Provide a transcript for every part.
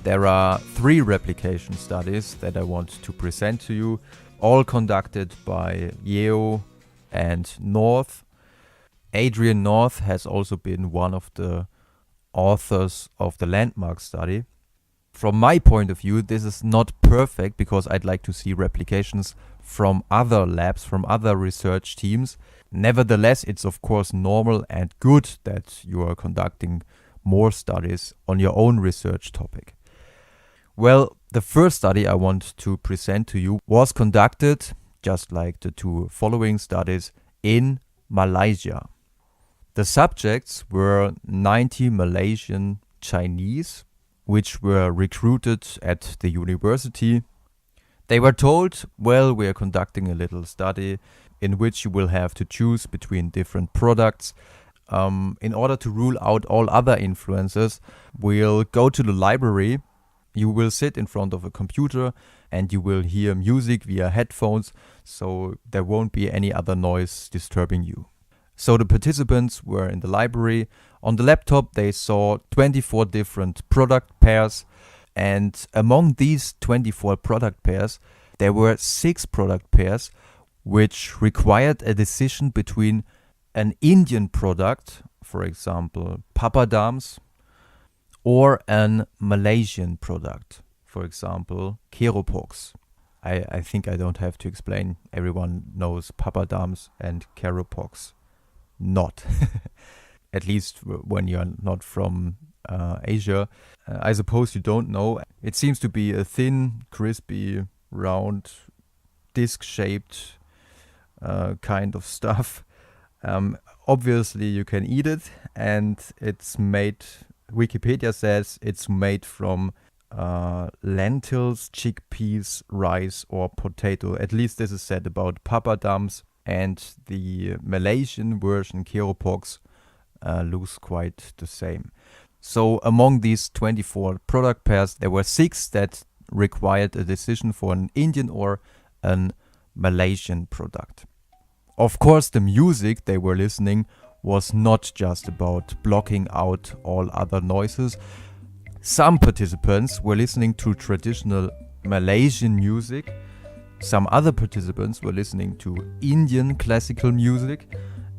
There are 3 replication studies that I want to present to you, all conducted by Yeo and North. Adrian North has also been one of the authors of the landmark study. From my point of view, this is not perfect because I'd like to see replications from other labs, from other research teams. Nevertheless, it's of course normal and good that you are conducting more studies on your own research topic. Well, the first study I want to present to you was conducted, just like the 2 following studies, in Malaysia. The subjects were 90 Malaysian Chinese, which were recruited at the university. They were told, well, we are conducting a little study in which you will have to choose between different products. In order to rule out all other influences, we'll go to the library. You will sit in front of a computer and you will hear music via headphones, so there won't be any other noise disturbing you. So the participants were in the library. On the laptop they saw 24 different product pairs, and among these 24 product pairs there were 6 product pairs which required a decision between an Indian product, for example Papadams, or an Malaysian product, for example Keropox. I think I don't have to explain, everyone knows Papadams and Keropox. Not. At least when you're not from Asia. I suppose you don't know. It seems to be a thin, crispy, round, disc-shaped kind of stuff. Obviously you can eat it, and it's made, Wikipedia says it's made from lentils, chickpeas, rice or potato. At least this is said about papadams, and the Malaysian version Keropox looks quite the same. So among these 24 product pairs there were 6 that required a decision for an Indian or an Malaysian product. Of course, the music they were listening was not just about blocking out all other noises. Some participants were listening to traditional Malaysian music. Some other participants were listening to Indian classical music.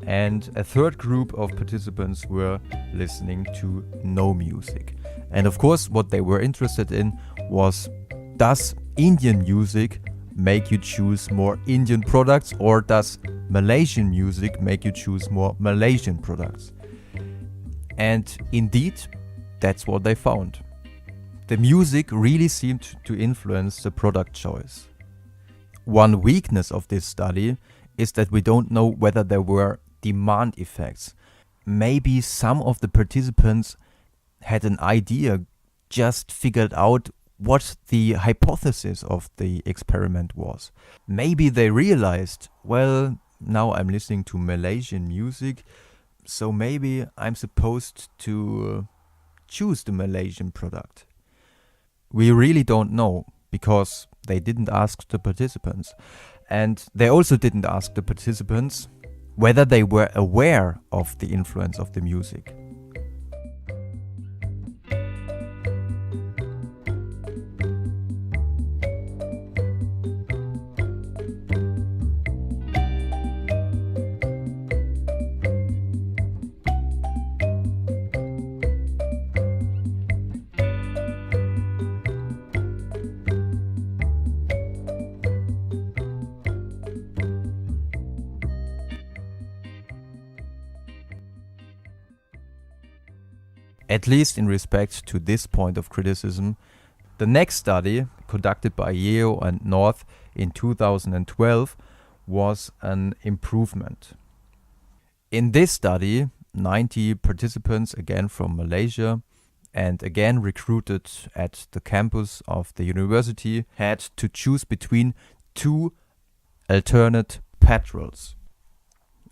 And a third group of participants were listening to no music. And of course, what they were interested in was, does Indian music make you choose more Indian products, or does Malaysian music make you choose more Malaysian products? And indeed, that's what they found. The music really seemed to influence the product choice. One weakness of this study is that we don't know whether there were demand effects. Maybe some of the participants had an idea, just figured out what the hypothesis of the experiment was. Maybe they realized, well, now I'm listening to Malaysian music, so maybe I'm supposed to choose the Malaysian product. We really don't know, because they didn't ask the participants. And they also didn't ask the participants whether they were aware of the influence of the music. At least in respect to this point of criticism. The next study, conducted by Yeo and North in 2012, was an improvement. In this study, 90 participants, again from Malaysia, and again recruited at the campus of the university, had to choose between 2 alternate petrols.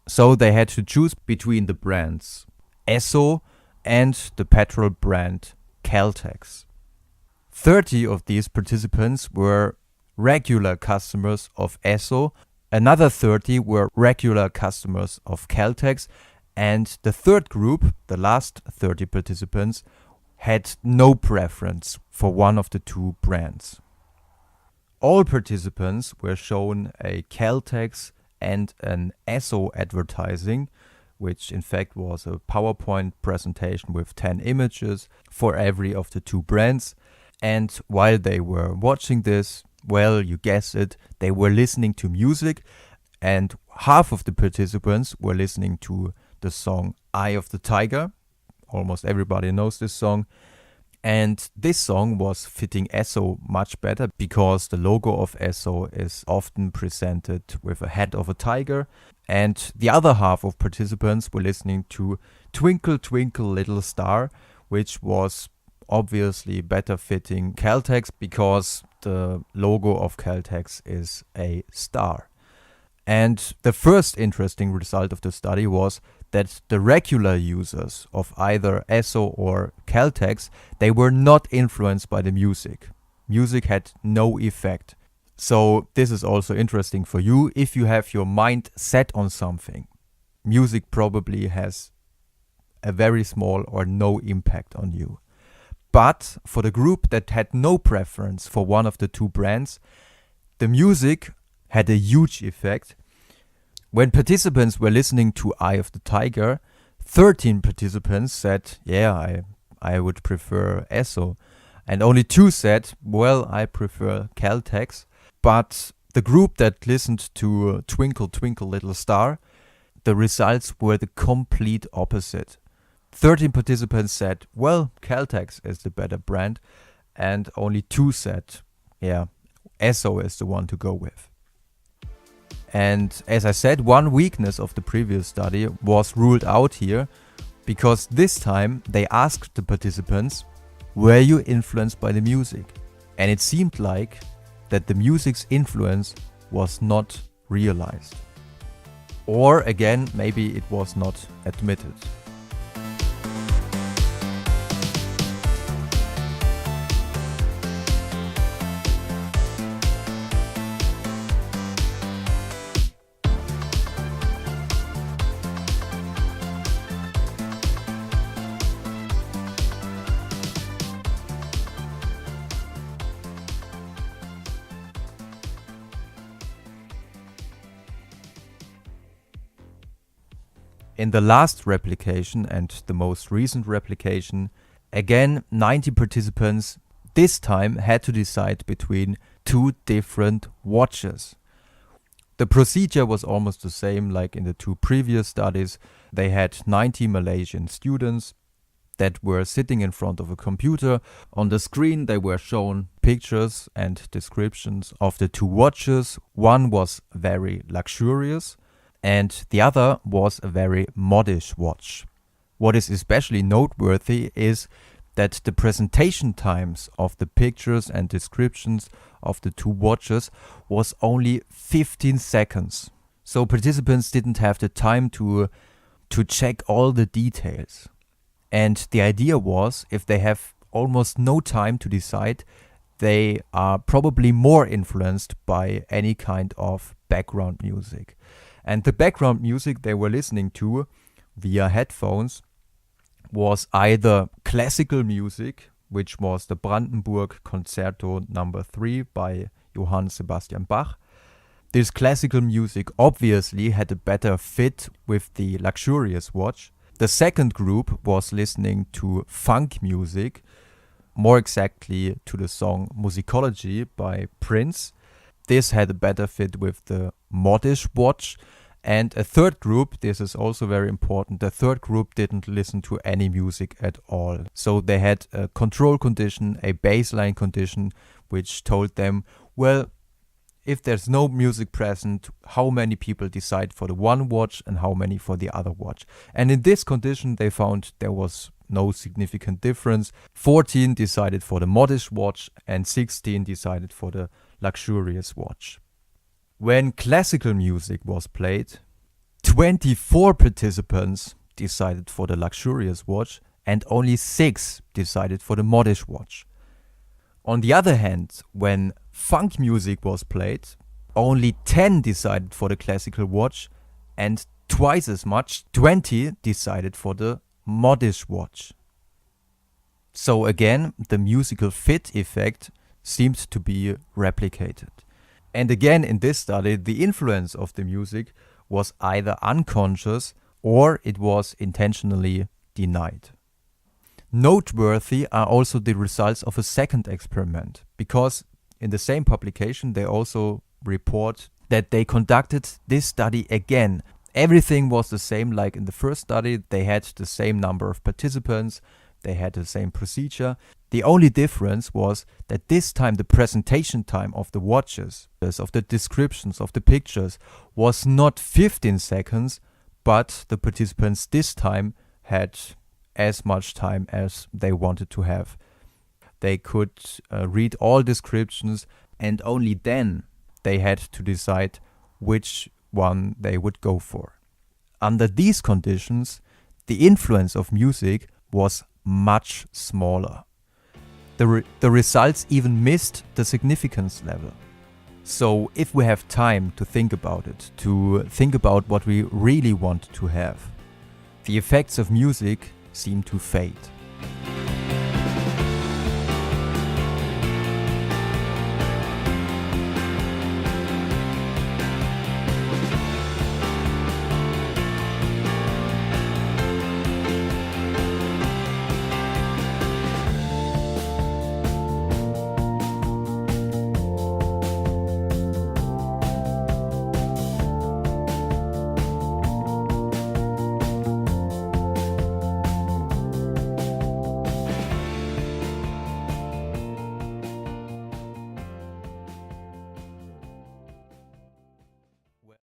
So they had to choose between the brands Esso and the petrol brand Caltex. 30 of these participants were regular customers of Esso, another 30 were regular customers of Caltex, and the third group, the last 30 participants, had no preference for one of the two brands. All participants were shown a Caltex and an Esso advertising, which in fact was a PowerPoint presentation with 10 images for every of the two brands. And while they were watching this, well, you guessed it, they were listening to music, and half of the participants were listening to the song Eye of the Tiger. Almost everybody knows this song. And this song was fitting Esso much better because the logo of Esso is often presented with a head of a tiger. And the other half of participants were listening to Twinkle Twinkle Little Star, which was obviously better fitting Caltex because the logo of Caltex is a star. And the first interesting result of the study was that the regular users of either Esso or Caltex, they were not influenced by the music. Music had no effect. So this is also interesting for you. If you have your mind set on something, music probably has a very small or no impact on you. But for the group that had no preference for one of the two brands, the music had a huge effect. When participants were listening to Eye of the Tiger, 13 participants said, yeah, I would prefer Esso. And only 2 said, well, I prefer Caltex. But the group that listened to Twinkle Twinkle Little Star, the results were the complete opposite. 13 participants said, well, Caltex is the better brand. And only 2 said, yeah, Esso is the one to go with. And as I said, one weakness of the previous study was ruled out here because this time they asked the participants, were you influenced by the music? And it seemed like that the music's influence was not realized. Or again, maybe it was not admitted. In the last replication and the most recent replication, again 90 participants this time had to decide between 2 different watches. The procedure was almost the same like in the 2 previous studies. They had 90 Malaysian students that were sitting in front of a computer. On the screen they were shown pictures and descriptions of the 2 watches. One was very luxurious, and the other was a very modish watch. What is especially noteworthy is that the presentation times of the pictures and descriptions of the 2 watches was only 15 seconds. So participants didn't have the time to check all the details. And the idea was, if they have almost no time to decide, they are probably more influenced by any kind of background music. And the background music they were listening to via headphones was either classical music, which was the Brandenburg Concerto No. 3 by Johann Sebastian Bach. This classical music obviously had a better fit with the luxurious watch. The second group was listening to funk music, more exactly to the song Musicology by Prince. This had a better fit with the modish watch. And a third group, this is also very important, the third group didn't listen to any music at all. So they had a control condition, a baseline condition, which told them, well, if there's no music present, how many people decide for the one watch and how many for the other watch. And in this condition, they found there was no significant difference. 14 decided for the modish watch and 16 decided for the luxurious watch. When classical music was played, 24 participants decided for the luxurious watch and only 6 decided for the modish watch. On the other hand, when funk music was played, only 10 decided for the classical watch and twice as much, 20 decided for the modish watch. So again, the musical fit effect seemed to be replicated. And again, in this study, the influence of the music was either unconscious or it was intentionally denied. Noteworthy are also the results of a second experiment, because in the same publication they also report that they conducted this study again. Everything was the same like in the first study. They had the same number of participants, they had the same procedure. The only difference was that this time the presentation time of the watches, of the descriptions of the pictures, was not 15 seconds, but the participants this time had as much time as they wanted to have. They could read all descriptions, and only then they had to decide which one they would go for. Under these conditions, the influence of music was much smaller. The results even missed the significance level. So if we have time to think about it, to think about what we really want to have, the effects of music seem to fade.